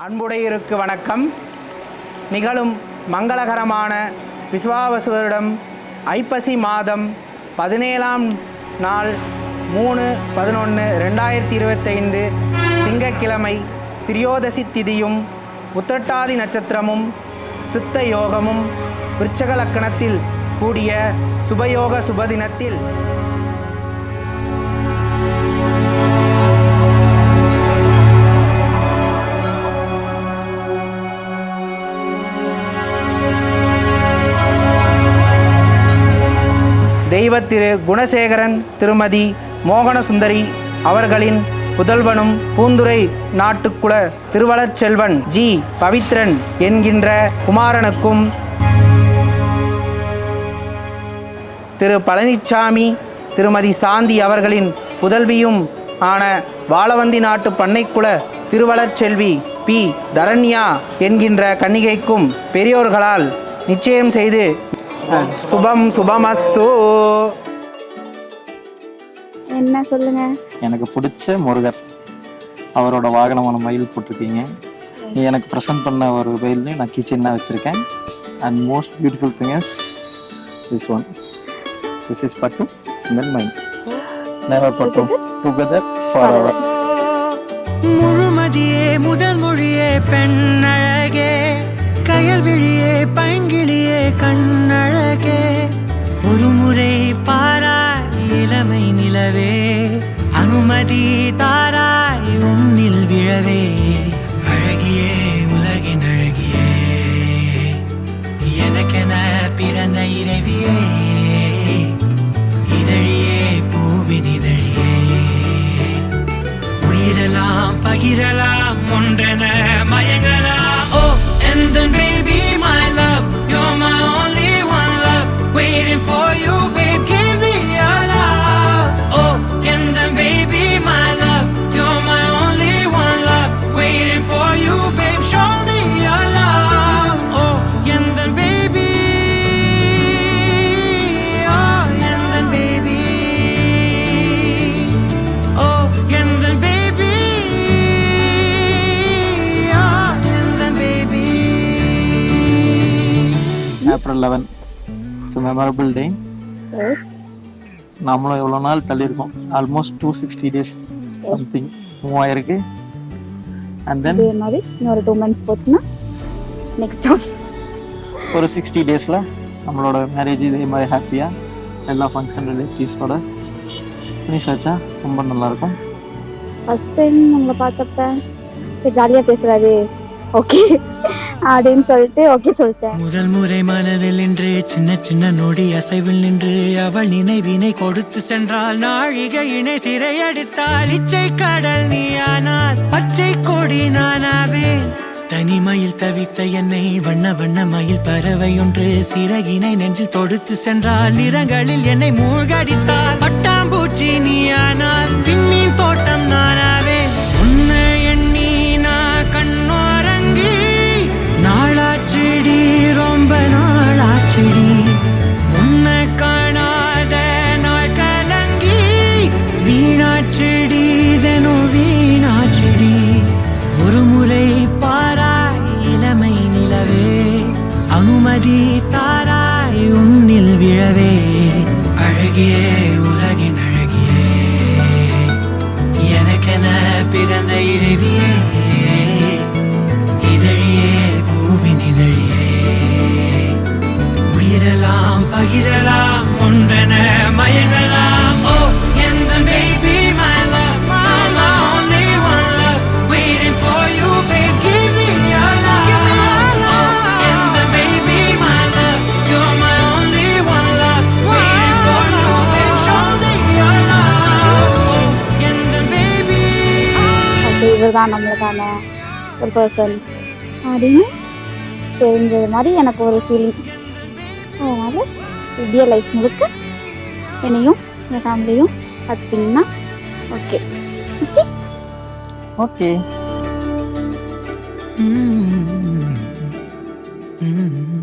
அன்புடையிருக்கு வணக்கம். நிகழும் மங்களகரமான விஸ்வாவசு வருடம் ஐப்பசி மாதம் 17ஆம் நாள் 3/11/2025 திங்கட்கிழமை திரியோதசி திதியும் உத்திரட்டாதி நட்சத்திரமும் சித்த யோகமும் விருச்சக லக்கணத்தில் கூடிய சுபயோக சுபதினத்தில் தெய்வ திரு குணசேகரன் திருமதி மோகனசுந்தரி அவர்களின் புதல்வனும் பூந்துரை நாட்டுக்குல திருவளர்ச்செல்வன் ஜி பவித்ரன் என்கின்ற குமாரனுக்கும் திரு பழனிச்சாமி திருமதி சாந்தி அவர்களின் புதல்வியும் ஆன வாழவந்தி நாட்டு பண்ணைக்குல திருவளர்ச்செல்வி பி தரண்யா என்கின்ற கன்னிகைக்கும் பெரியோர்களால் நிச்சயம் செய்து சுபம் சுபமஸ்து. என்ன சொல்லுங்க. எனக்கு பிடிச்ச முருகர், அவரோட வாகனமான மயில் போட்டிருக்கீங்க. நீ எனக்கு ப்ரெசென்ட் பண்ண ஒரு மயில்லையும் நான் கிச்சனாக வச்சுருக்கேன். And most beautiful thing is this one. This is பட்டு அண்ட் தென் மைண்ட். நெவர் பட்டு டுகெதர் ஃபார் எவர். முழுமதியே முதல் மொழியே பெண்ணழகே, கயல் விழியே பைங்கிழியே கண்ணழகே, ஒரு முறை பாராய் இளமை நிலவே, அனுமதி தாராய் உன்னில் விழவே, அழகியே உலகின் அழகியே, எனக்கென பிறந்த இறைவியே, இதழியே பூவின் இதழியே, உயிரெல்லாம் பகிரலாம் ஒன்றென மயங்கலாம். ஓ and then baby my love, you're my only one love, waiting for you babe, give me your love. Oh and then baby my love, you're my only one love, waiting for you babe, show me your love. Oh and then baby, oh and then baby, oh and then baby, oh and then baby. April 11, it's a memorable day. Yes. நாமளும் எவ்வளோ நாள் தள்ளியிருக்கோம், almost 260 days something move ஆயிருக்கு. And then இதே மாதிரி இன்னொரு 2 months போச்சுன்னா next ஒரு 60 daysல நம்மளோட மேரேஜ் இதே மாதிரி ஹாப்பியாக எல்லா ஃபங்க்ஷன் ரிலேட்டிவ்ஸோட ஃபினிஷ் ஆச்சா ரொம்ப நல்லாயிருக்கும். ஃபர்ஸ்ட் டைம் உங்களை பார்த்தப்ப சரி ஜாலியாக பேசுகிறாரு ஓகே அப்படின்னு சொல்லிட்டு ஓகே சொல்லிட்டேன். முதல் முறை மனதில் நின்று சின்ன சின்ன நொடி அசைவில் நின்று அவள் நினைவினை கொடுத்து சென்றால், நாழிகை இணை சிறையடித்தால், இச்சை கடல் நீயானால் பச்சை கொடி நானாவேன். தனிமையில் தவித்த என்னை வண்ண வண்ண மயில் பறவை ஒன்று சிறகினை நெஞ்சில் தொடுத்து சென்றால், நிறங்களில் என்னை மூழ்கடித்தால், பட்டாம்பூச்சி நீயானால் விண்மீன் தோட்டம் நானாவேன். உன்னை எண்ணி நான் கண்ணோரங்கி நாளாச்செடி ரொம்ப நாளாச்செடி, உன்னை காணாத நாள் கலங்கி வீணாச்செடி தினம் வீணாச்செடி, ஒரு முறை பாராய் இளமை நிலவே, அனுமதி தாராய் உன்னில் விழவே, அழகியே உலகின் அழகியே, எனக்கென பிறந்த இறைவியே, இதழியே பூவின் இதழியே, உயிரெல்லாம் பகிரலாம் ஒன்றென மயங்கலாம். ஓ and then baby my love, you're my only one love, waiting for you babe, give me your love. Oh and then baby my love, you're my only one love, waiting for you babe, show me your love. Oh and then baby, okay இவர் தான் நம்மளுக்கான ஒரு person அப்படின்னு தெரிஞ்சது மாதிரி எனக்கு ஒரு feeling. அதனால் இப்படியே லைஃப் முழுக்க என்னையும் என் ஃபேமிலியும் பார்த்தீங்கன்னா ஓகே ஓகே. mm-hmm.